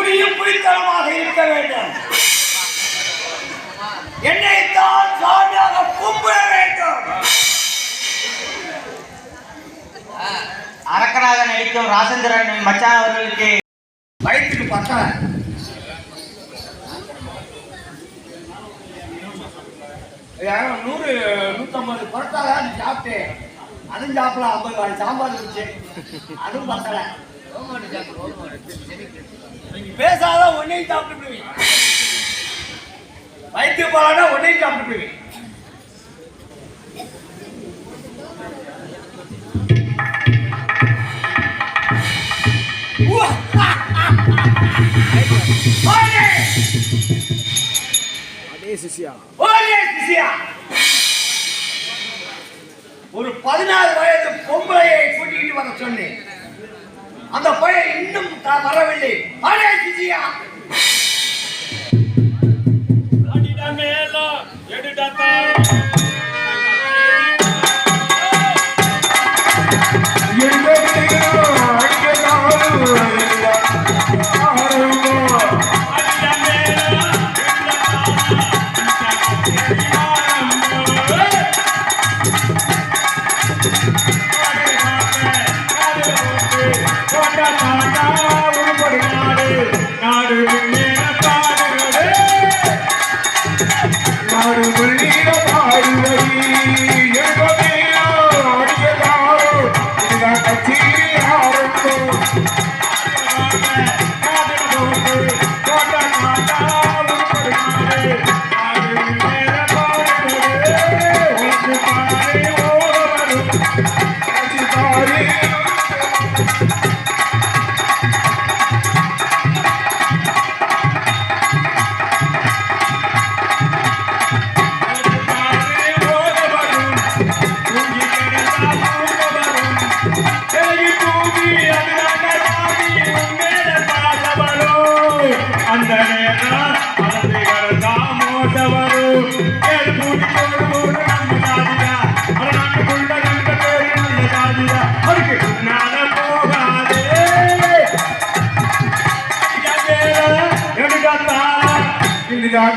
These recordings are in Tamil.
குடியும் குடித்தனமாக இருக்க வேண்டும். என்னைத்தான் சாமியாக கும்பிட வேண்டும். அரக்கனாக நடிக்கும் ராசேந்திரன் மச்சான் அவர்களுக்கு வயிற்றுக்கு பத்தல 100-150 பரோட்டாதான் சாப்பிட்டேன். அதுவும் சாப்பிடலாம். 50 வாடி சாம்பார் இருந்துச்சு, அதுவும் பத்தல. பேசாதான் ஒன்னையும் சாப்பிட்டு வயிற்று போலனா ஒன்னையும் சாப்பிட்டு ஒரு 16 வயது பொம்பளையை கூட்டிக்கிட்டு வர சொன்னேன். அந்த பையன் இன்னும் வரவில்லை. அடே சிசியா,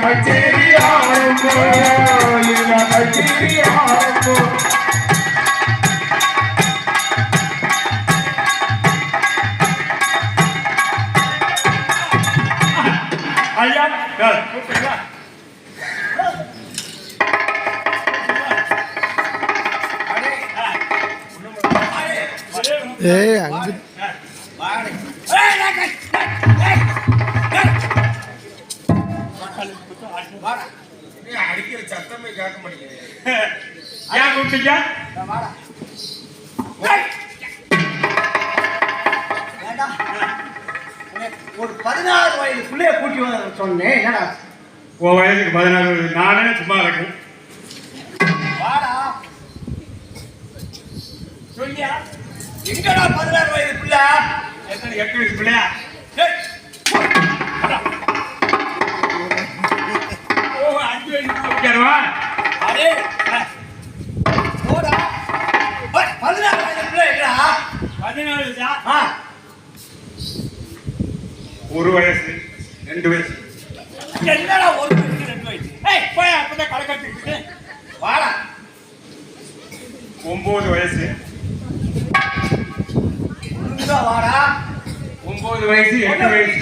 கச்சேரி ஆரம்போ, கச்சேரி ஆரம்போ. ஐயா அஞ்சு அடிக்கிற சத்தமே கேட்க மாட்டேங்குது. ஏன் கூப்பிட்டீங்க? ஒரு 16 வயது பிள்ளைய கூட்டி வர சொன்னேன். என்னடா உன் வயதுக்கு 16? நானே சும்மா இருக்கேன். வாடா சொல்லியா? எங்கடா 16 வயது பிள்ளை? எத்தனை 8 வயசு பிள்ளையா? ஓ 5 வயசு பிள்ளைவா? அரே போடா. 16 வயது பிள்ளை எங்கடா? 14 வயசா? ஆ, 1 வயசு 2 வயசு. என்னடா 1 வயசு 2 வயசு? ஏய் போய் அப்பதான் கடை கட்டிட்டு வாடா. 9 வயசு. வாடா. 9 வயசு 8 வயசு.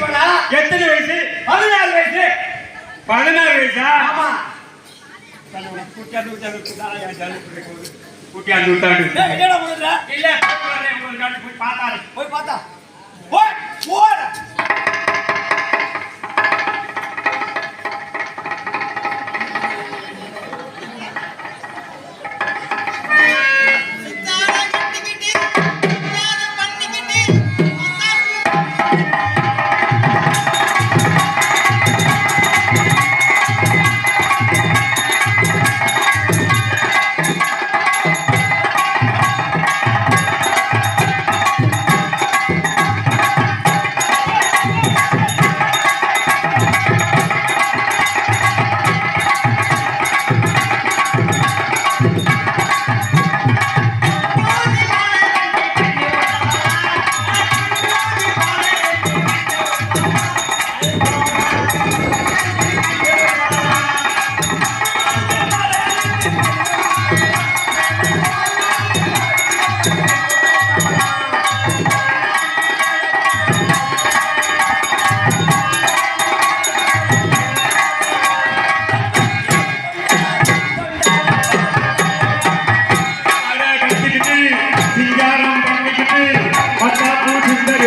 எத்தனை வயசு? 16 வயசு. 16 வயசா? ஆமா. கூட்டியாந்து விட்டாண்டு என்னடா பண்ணுற? இல்ல போய் பார்த்தாரு. போய் பார்த்தா போய் போட.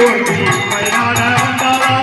ஓட்டி மயிலாட வந்தாளா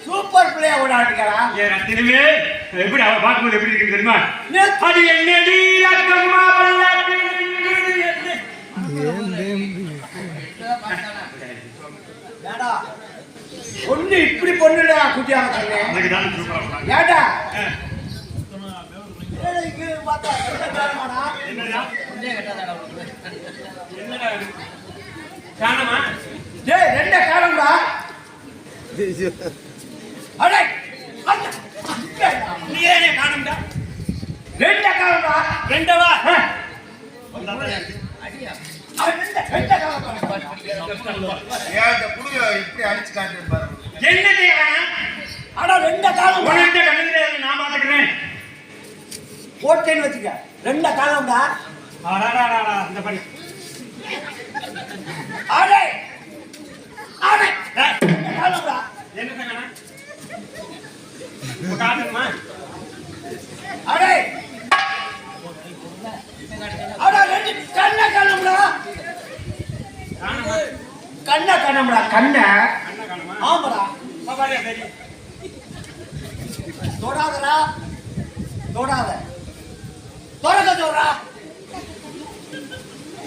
சூப்பர் பிளே ஓடாடுகிறா. தினமே எப்படி அவ பார்க்கும்போது எப்படி இருக்கு தெரியுமா? அது என்னடி லக்கம்மா பல்லாக்கு ஏடா பொண்ணு இப்படி பொண்ணுடா குட்டியாக சொன்னேன். அதுக்கு தான் சூப்பரா ஏடா ஏழைக்கு பார்த்தா என்னடா என்னடா என்னடா காணமா டேய் ரெண்டே காலம்டா. அடே நீ ஏனே காணம்டா ரெண்டே காலம்டா. ரெண்டவா அடியா ரெண்டே காலம். ஏன் இந்த புடுங்க இப்படி அடிச்சு காட்டுறேன் பாருங்க. என்னடா அட ரெண்டே காலம் உனக்கு கண்ணுல நான் பாத்துக்கிறேன். போட்டேன்னு வச்சுக்க. ரெண்டே காலம்டா. ஆடாடாடா இந்த படி அடே அடே ரெண்டே காலம்டா. என்ன சங்கனா காட்டுமா அடே அட ரெண்டு கண்ண காலம்டா. காணமா கண்ண காலம்டா. கண்ண அண்ணா காணமா ஆமாடா. பாபாரியா சரி தொடாதடா தொடாத தொரக்க சொல்றா.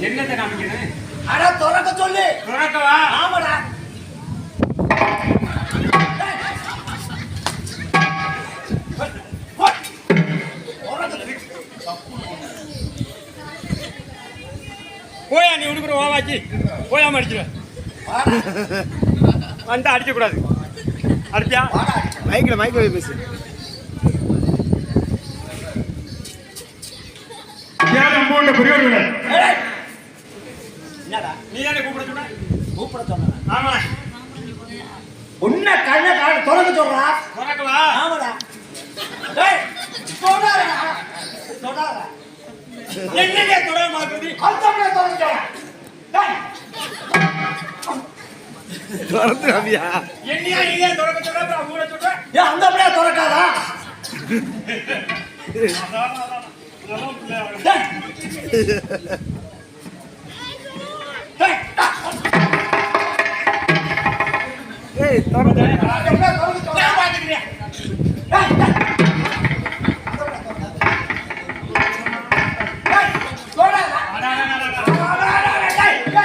என்னத்தை காமிக்கிறேன் அட தொரக்க சொல்லு. துறக்கவா ஆமாடா. போயா நீ உடுக்குற ஓவாச்சி போயாம அடிச்சிருவேன் வந்து அடிக்க கூடாது அடிச்சா மைக்ல பேசு. போன்ற பெரியவர்களே என்னடா நீ தானே கூப்பிட சொன்ன கூப்பிட சொன்ன. ஆமா உன்ன கண்ண கால தொரக்க சொல்றா. துறக்கவா ஆமாடா. டேய் தொடாதடா தொடாத. என்னங்க தொட மாக்குது அந்தமே தொரக்க சொல்றா. டேய் துரத்துறாபியா? என்னையா நீங்க துறக்க சொல்ற அப்புறம் ஊட சொல்ற ஏன் அந்தமே தொரக்காதா? டேய் டேய் ஏய் துரத்து. அந்தமே தொரக்க சொல்றா. பாத்துக்கிறேன் டேய் டேய் டேய் தொடாத. டேய்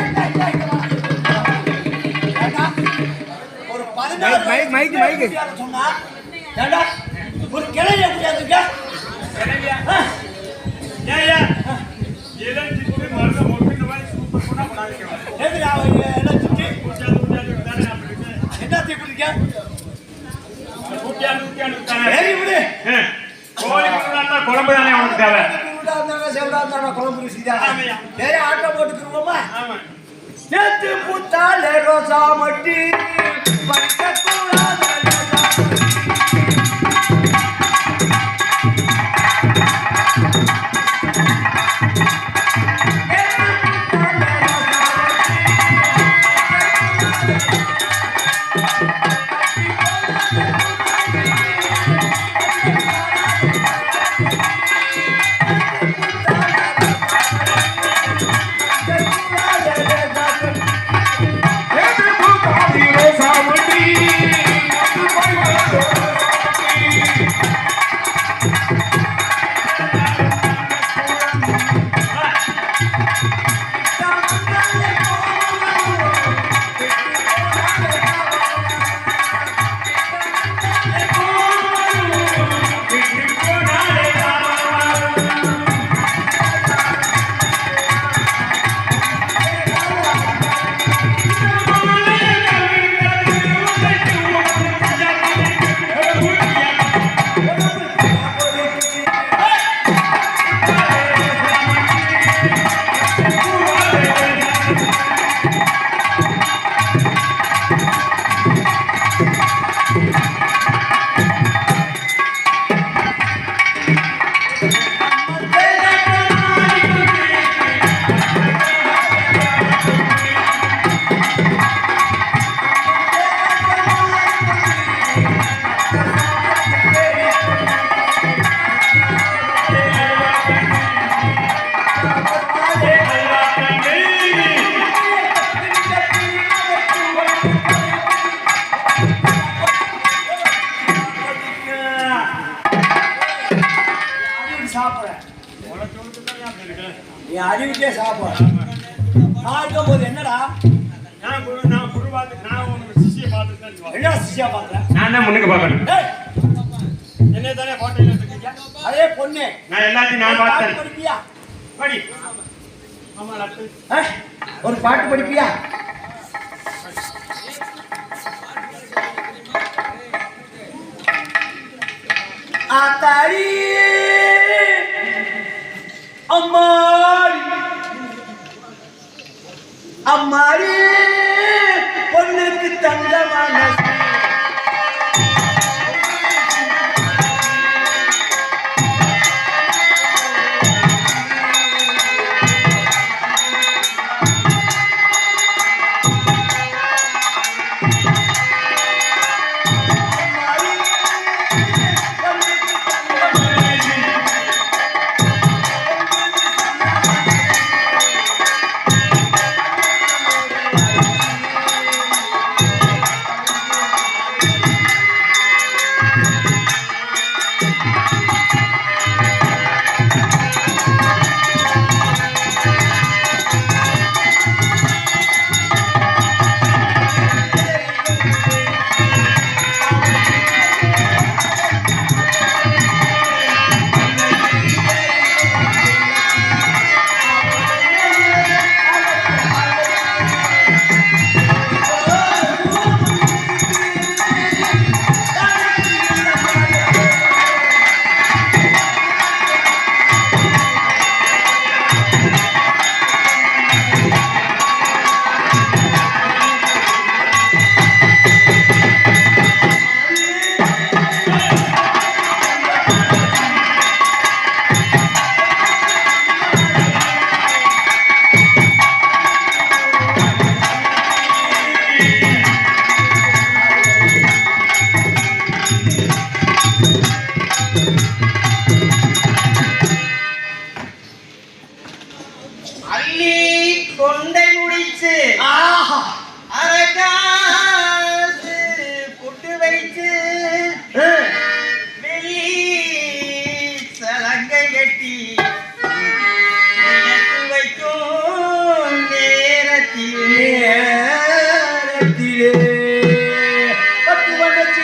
மைக்கு மைக்கு சொன்னா ஏண்டா ஒரு கிளைய முடியாதுங்க ஏயா ஏதன் சிட்டு மரத மொட்டு மாதிரி சூப்பர் பண்ணா பண்ணாதீங்க எதுக்கு அவன் எல்லாம் சுத்தி குடியாது தானே அப்படிங்க என்ன தீப்பிடிக்க குடியாது தானே சரி விடு கோழி குருடானா குழம்பு தானே உனக்கு தேவை குழம்பு ருசிதான் வேற ஆட்டோ போட்டுக்குருவோமா ஆமா நேற்று பூத்தாலே ரோசா மட்டி அறிவிக்கே சாப்பிட நான் இருக்கும் போது என்னடா நான் குரு பார்த்து நான் உனக்கு சிஷ்யை பார்த்துட்டு என்ன சிஷியா பாக்குறேன் நான் தான் முன்னுக்கு பார்க்கணும் என்ன தானே ஹோட்டல்ல இருக்கீங்க அதே பொண்ணு நான் எல்லாத்தையும் நான் பார்த்தேன் படிப்பியா படி ஆமா லட்டு ஒரு பாட்டு படிப்பியா ஆத்தாடி அம்மாடி அம்மாடி பொண்ணுக்கு தங்கமான நேரத்திலே 10 வருட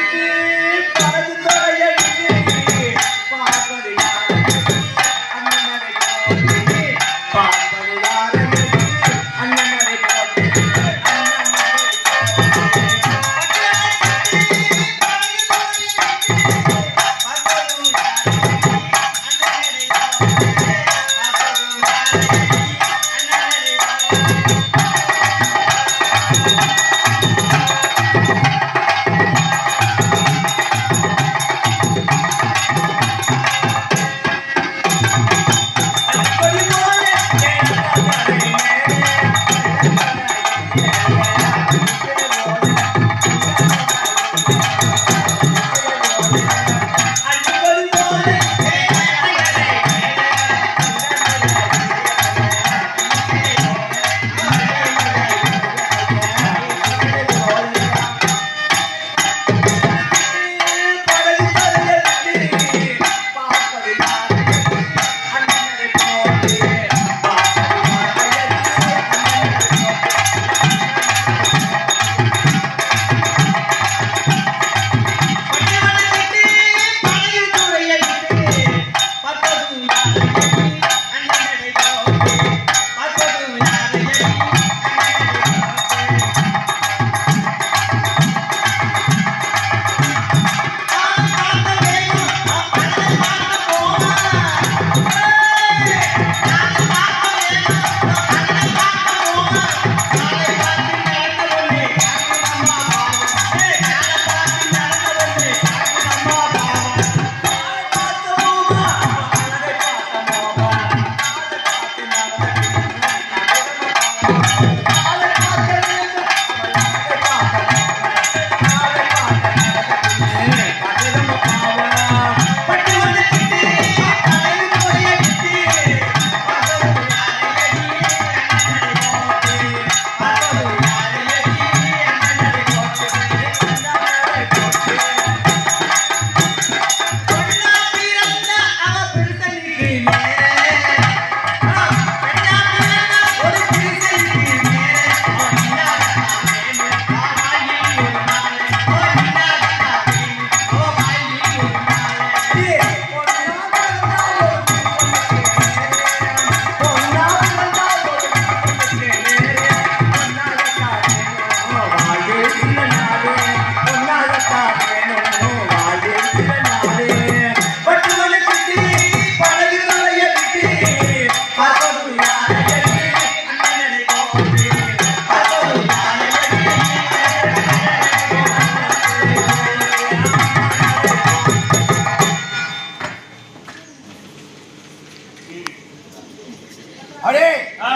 அடே ஆ,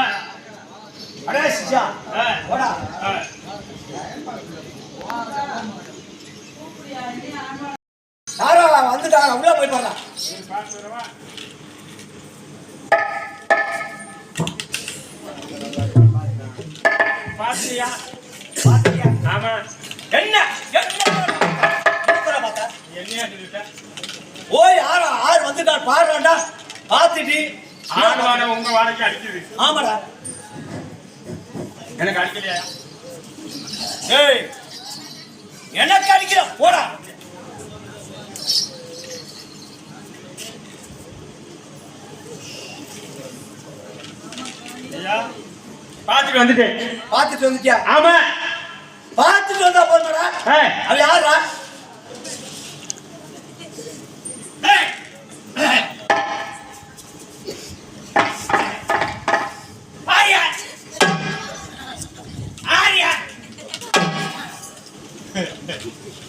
அடே சிச்சா ஆ, போடா. ஆ. யாரோ வந்துட்டாங்க உள்ள போய் பாருடா. பார்த்து வரவா? பாத்தியா? பாத்தியா? ஆமா. என்ன என்ன பார்த்தா என்னையா சொல்லிட்ட? ஓய் யாரோ ஆறு வந்துட்டார் பாருடா. பார்த்துட்டு ஆடு வாடை உங்க வாடகைக்கு அடிக்குது. ஆமாடா. எனக்கு அடிக்கலையா? ஏய் எனக்கு அடிக்கிற போடா. ஐயா, பார்த்துட்டு வந்துட்டேன். பார்த்துட்டு வந்துட்டியா? ஆமா. பார்த்துட்டு வந்தா போதுமாடா. ஏய், அது யாரா? ஏய், ஏய். ஆரியா, ஆரியா.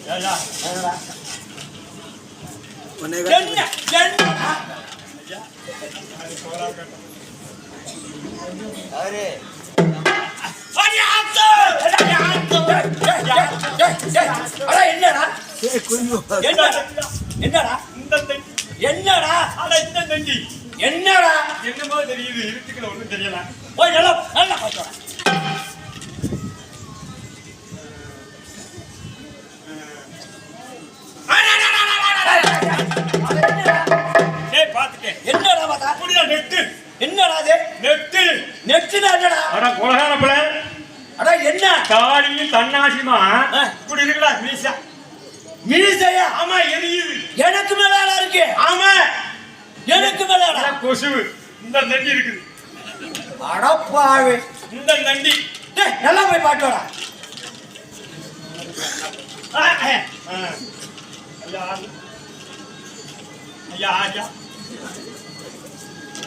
ஐயா, என்னடா? உன்னை என்ன என்ன அவரு என்னடா குளிங்க என்னடா என்னடா இந்த தண்டி, என்னடா அட இந்த தண்டி. என்னடா என்னமோ தெரியுது, இருட்டுக்குள்ள ஒண்ணும் தெரியல. போய் நல்லா நல்லா பார்த்து டேய், பார்த்துட்டேன். என்னடா பார்த்தா அப்படியா நெட்டு? என்னடா அது நெட்டு. நெச்சுடா என்னடா அட கொலகார பிள்ளை, அடா என்ன தாடியும் தன்னாசிமா ஆ. இப்படி இருக்குடா மீசா. மீசையா ஆமா, எரியுது. எனக்கு மேலாடா இருக்கு ஆமா, எனக்கு மேலாடா அட கொசுவு. இந்த நண்டி இருக்குது, அடப்பாவே இந்த நண்டி. டேய் நல்லா போய் பாட்டு வாடா ஆ, ஆ. ஆ. ஐயா, ஐயா, ஐயா.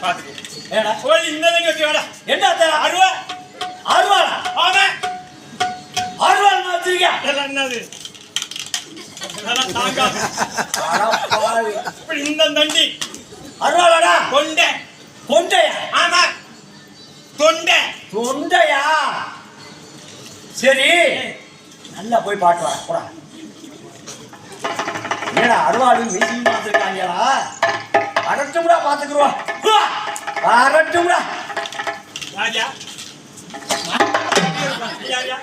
பார்த்துக்க. ஏடா போய் இந்த தண்ணி வச்சு வாடா. என்ன அருவா. அருவாளா ஆமா. அருவாள் வச்சிருக்கியா இதெல்லாம் என்னது? இதெல்லாம் தாங்காது. அடப்பாவே இப்படி இந்த நண்டி. அருவாளாடா கொண்டை. கொண்டையா ஆமா, தொண்டை. தொண்டையா சரி நல்லா போய் பாட்டு வா போடா என்னடா அருவாளு மீசிங் பார்த்துருக்காங்களா அரட்டும்டா பார்த்துக்குருவா அரட்டும்டா ராஜா. ஐயா, ஐயா.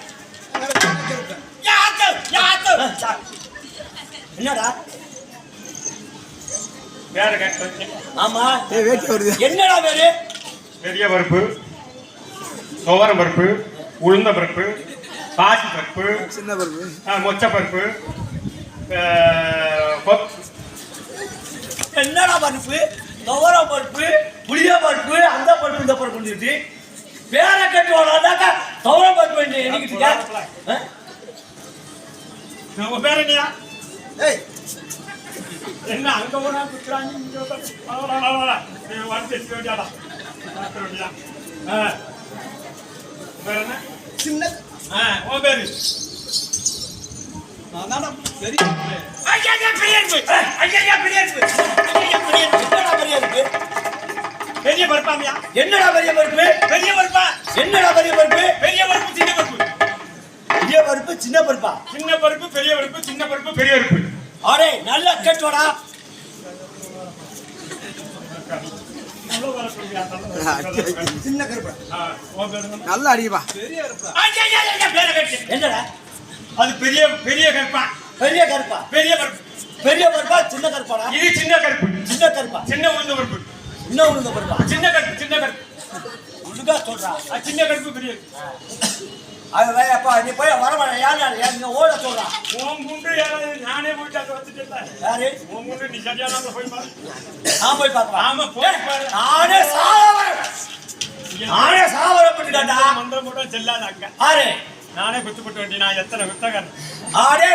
யாத்து, யாத்து. என்னடா வேற கேட்டு. ஆமா ஏய் வேட்டி வருது என்னடா பேரு பெரிய பருப்பு, துவரம் பருப்பு, உளுந்த பருப்பு, பாசி பருப்பு, சின்ன பருப்பு மொச்ச பருப்பு, என்னடா பருப்பு துவரம் பருப்பு புளிய பருப்பு அந்த பருப்பு இந்த பருப்பு வந்துட்டு பேரை கட்டி வராதாக்கா துவரம் பருப்பு எண்ணிக்கிட்டு நம்ம பேர் என்னையா? ஏய் என்ன அங்க போனா குத்துறாங்க, இங்க வந்து வேண்டியாடா. பேர் என்ன? சின்ன உன் பேரு? நான் தான பெரிய ஐயா, பெரிய இருக்கு. ஐயா, பெரிய இருக்கு. என்னடா பெரிய இருக்கு பெரிய பருப்பாமியா? என்னடா பெரிய பருப்பு பெரிய பருப்பா? என்னடா பெரிய பருப்பு பெரிய பருப்பு, சின்ன பருப்பு. சின்ன பருப்பு பெரிய பருப்பு, சின்ன பருப்பு பெரிய பருப்பு. அடே நல்லா கேட்டுவாடா. சின்ன கருப்பா ஆ, உன் பேரு என்ன? நல்லா அடிப்பா ஐயா, ஐயா, ஐயா, பேரை கேட்டு. என்னடா அது பெரிய பெரிய கருப்பா. பெரிய கருப்பா? பெரிய பருப்பு. பெரிய கருப்பா சின்ன கருப்பாடா? இது சின்ன கருப்பு. சின்ன கருப்பா? சின்ன உளுந்த பருப்பு. இன்னும் உளுந்த கருப்பா? சின்ன கருப்பு, சின்ன கருப்பு. ஒழுங்கா சொல்றா. அது சின்ன கருப்பு பெரிய அது வேப்பா நீ போய் வரமாட யாரு நீ ஓட சொல்றா. உன் குண்டு யாராவது நானே போயிட்டு அதை வச்சுட்டேன். யாரு? உன் குண்டு நீ சரியான போய் பாரு. நான் போய் பார்க்கலாம். ஆமா போய் பாரு. நானே சாவரப்பட்டுட்டாடா. மந்திரம் போட்டா செல்லாத அங்க. ஆரே நானே குத்து போட்டு வேண்டி நான் எத்தனை குத்தகாரன். ஆரே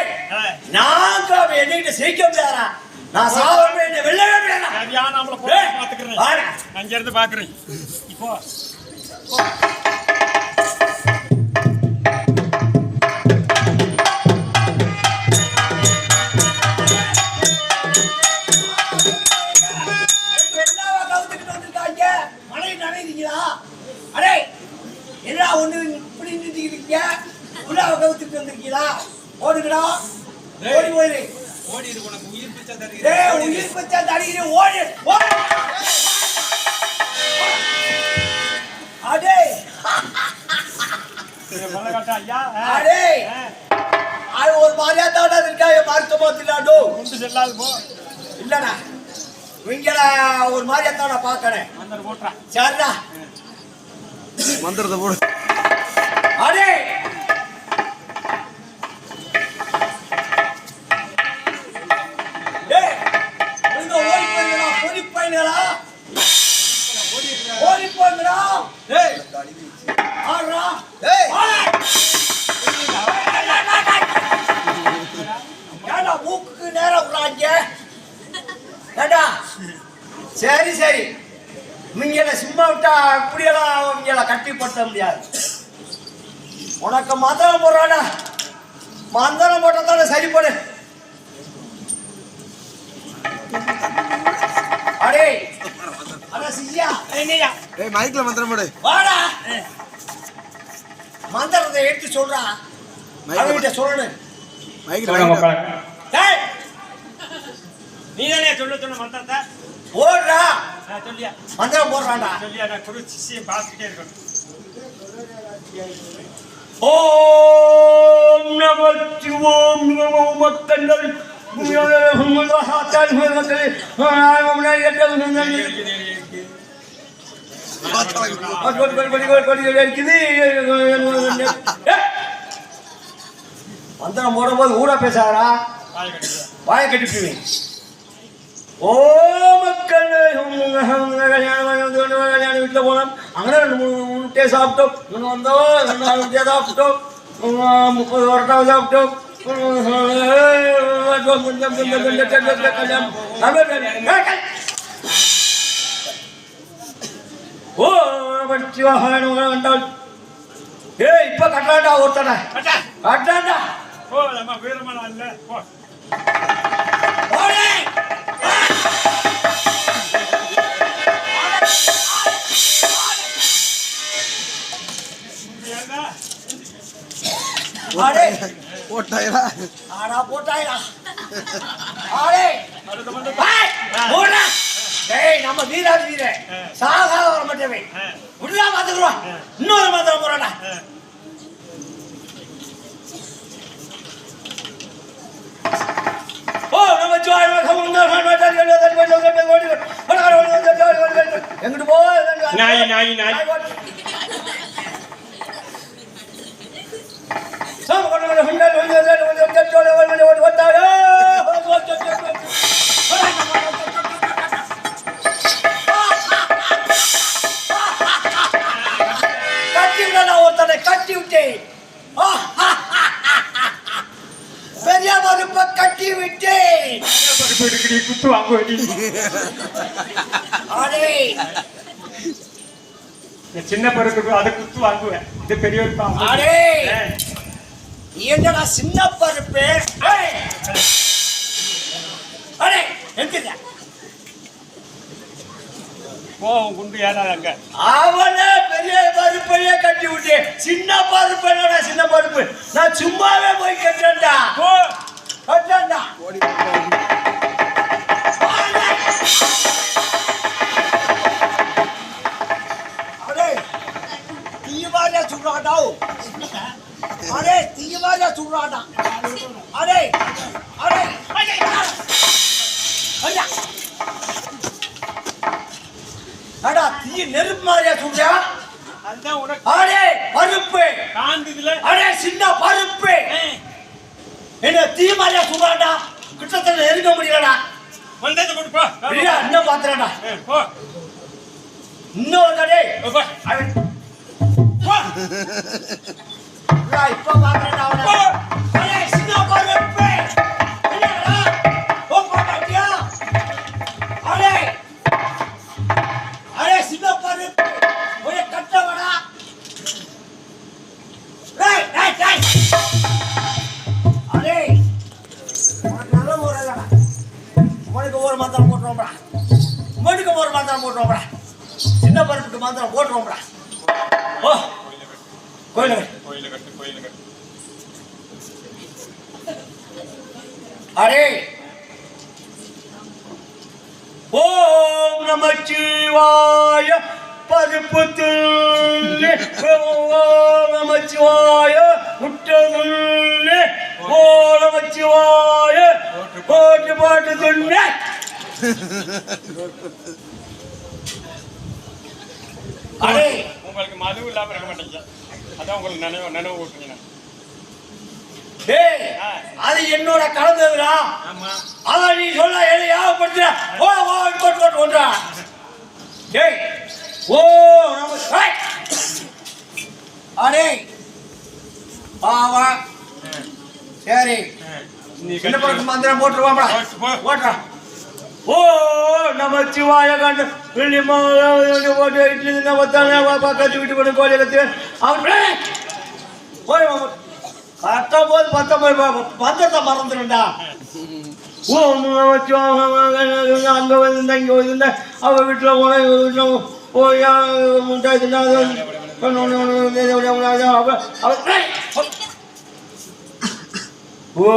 நாங்க என்னைகிட்ட சிரிக்க முடியாதா? நான் சாவரப்ப என்ன வெள்ளவே முடியாதா? சரியா நம்மள போய் பாத்துக்கிறேன். ஆரே அங்க இருந்து பாக்குறேன். இப்போ என்னவா கவுத்துக்கிட்டு வந்திருக்காங்க? மழை நனைந்தீங்களா? அடே என்ன ஒண்ணு இப்படி நின்றுக்கிறீங்க? உள்ளாவ கவுத்துக்கிட்டு வந்திருக்கீங்களா? ஓடுங்கடா, ஓடி போயிரு. ஓடி இருக்கு உனக்கு உயிர் பிச்சை தருகிறேன் டேய் உயிர் பச்சா தடிக்கிறேன், ஓடு ஓடு. அடே மழை காட்டா ஐயா. அடே அது ஒரு மாதிரியா தாண்டா இருக்காங்க மருத்துவ தில்லாடோ. குண்டு செல்லாது போ. இல்லடா இவங்கள ஒரு மாதிரியா தாண்டா பாக்கறேன். மந்திரம் போட்டா. சரிடா. மந்திரத்தை போடு அடே டேய் ஒழுங்கா ஓடி போங்கடா, பொடி பையங்களா ஓடி போங்கடா. டேய் ஆடுறா. டேய் ஏடா மூக்குக்கு நேரா விடுறாங்க. ஏடா சரி சரி இவங்கள சும்மா விட்டா இப்படியெல்லாம் இவங்கள கட்டிப்படுத்த முடியாது. உனக்கு மந்திரம் போடுறாடா, மந்திரம் போட்டதான சரிப்படு. அடே அட சியா என்னையா டேய் மைக்ல மந்திரம் போடு வாடா. மந்திரத்தை எடுத்து சொல்றா. அவங்கிட்ட சொல்லணும். மைக்ல டேய் நீ தானே சொன்ன மந்திரத்தை ஓடுறா. சொல்லியா மந்திரம் போடுறான்டா. சொல்லியா நான் குரு சிஷ்யம் பார்த்துக்கிட்டே இருக்கணும். ஓம் நம சிவோம் நமோ மக்கள் மந்திரம் போடும்போது ஊரா பேசாரா? வாயை கட்டிடுவா. வாயை கட்டிப்பிடுவேன். ஓ மக்கள் கல்யாணம் வீட்டில் போனோம். அங்கே 2-3 முட்டையை சாப்பிட்டோம். இன்னும் வந்தோம் 4 முட்டையை சாப்பிட்டோம். 30 வரட்டாவை சாப்பிட்டோம். ஓ ஏ இப்ப கட்டாண்டா ஒருத்தனை கட்டா. கட்டாண்டா. போ நம்ம வீரமான இல்ல போ. ஓடே ஏண்டா ஆடே போட்டாயிரா ஆடா போட்டாயிடா. ஆடே அடுத்த மந்திரம். பாய் ஓடா. டேய் நம்ம வீராதி வீர சாகாத வர மாட்டேவே உள்ளா பாத்துக்குறோம். இன்னொரு மந்திரம் போறாடா. ஓ நம்ம ஜோய் எங்கிட்டு போ. நாய் நாய் நாய் சாம கொண்டு கட்டி விட ஒருத்தனை கட்டி விட்டேன். பெரிய மறுப்ப கட்டி விட்டேன். குத்து வாங்குவடி. அடே சின்ன பருக்கு அதை குத்து வாங்குவேன். இது பெரிய அடே என்னடா சின்ன பருப்பு. அடே எங்க போவோம் குண்டு ஏறாது அங்க. அவனே பெரிய பருப்பையே கட்டி விட்டேன். சின்ன பருப்பு என்னடா சின்ன பருப்பு? நான் சும்மாவே போய் கட்டுறேன். மாதிரியா சுடுறாடா. அடே அடே ஐயா அடா தீ நெருப்பு மாதிரியா சுடுறா. அதுதான் உனக்கு அடே பருப்பு காந்ததுல அடே சின்ன பருப்பு என்ன தீ மாதிரியா சுடுறாடா. கிட்டத்தட்ட நெருங்க முடியலடா. வந்தது கொடு போ. இல்லையா இன்னும் பாத்துறடா. போ இன்னும் கடே போ போ இப்ப பாக்குறடா அவன. அடே சின்ன பருப்பு என்னடா ஓ பாட்டியா. அடே அடே சின்ன பருப்பு ஒரே கட்டவடா. டேய் டேய் டேய் அடே உனக்கு நல்ல முறைடா. உனக்கு ஒரு மந்திரம் போட்டுறோம்டா. உனக்கு ஒரு மந்திரம் போட்டுறோம்டா. சின்ன பருப்புக்கு மந்திரம் போட்டுறோம்டா. ஓ கோயில கோயில கட்டு அடே ஓம் நமச்சிவாய பருப்பு துள்ளி ஓம் நமச்சிவாய முட்டை துள்ளி ஓம் நமச்சிவாய போட்டு போட்டு துள்ளி. அடே உங்களுக்கு மது இல்லாம இருக்க மாட்டீங்க. அதான் உங்களுக்கு நினைவு ஊட்டுறீங்க. டேய் அது என்னோட கலந்ததுடா. ஆமா அதான் நீ சொல்ல என்ன யாவப்படுத்துற. ஓ ஓ போட்டு போட்டு ஒன்றா. டேய் ஓ நம்ம அடே பாவா சரி நீ சின்ன பருப்பு மந்திரம் போட்டுருவாம்டா. போ. போட்டுறா. ஓ நமச்சிவாய கண்டு வெள்ளி போட்டு இட்லி நம்ம பக்கத்து வீட்டு போட்டு கோழி கத்து அவன் போய் கட்டும் போது 19 பந்தத்தை மறந்துடும்டா. ஓ அங்க வந்து இங்க வந்து அவ வீட்டுல போன வீட்டுல போய் முட்டாய் தின்னா ஓ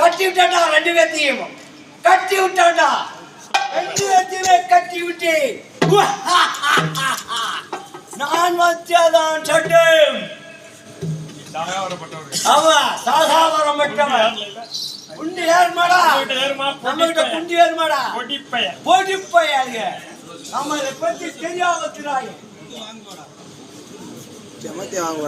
கட்டி விட்டாண்டா. ரெண்டு பேர்த்தையும் கட்டி விட்டாண்டா. ரெண்டு பேர்த்தையுமே கட்டி விட்டு நான் வச்சாதான் சட்டம். ஆமா சாதாவரம் மட்டும் குண்டி ஏறுமாடா. நம்ம கிட்ட குண்டி ஏறுமாடா. போட்டி போயாங்க. நம்ம இதை பத்தி தெரியாம வச்சுறாங்க. செமத்தி வாங்க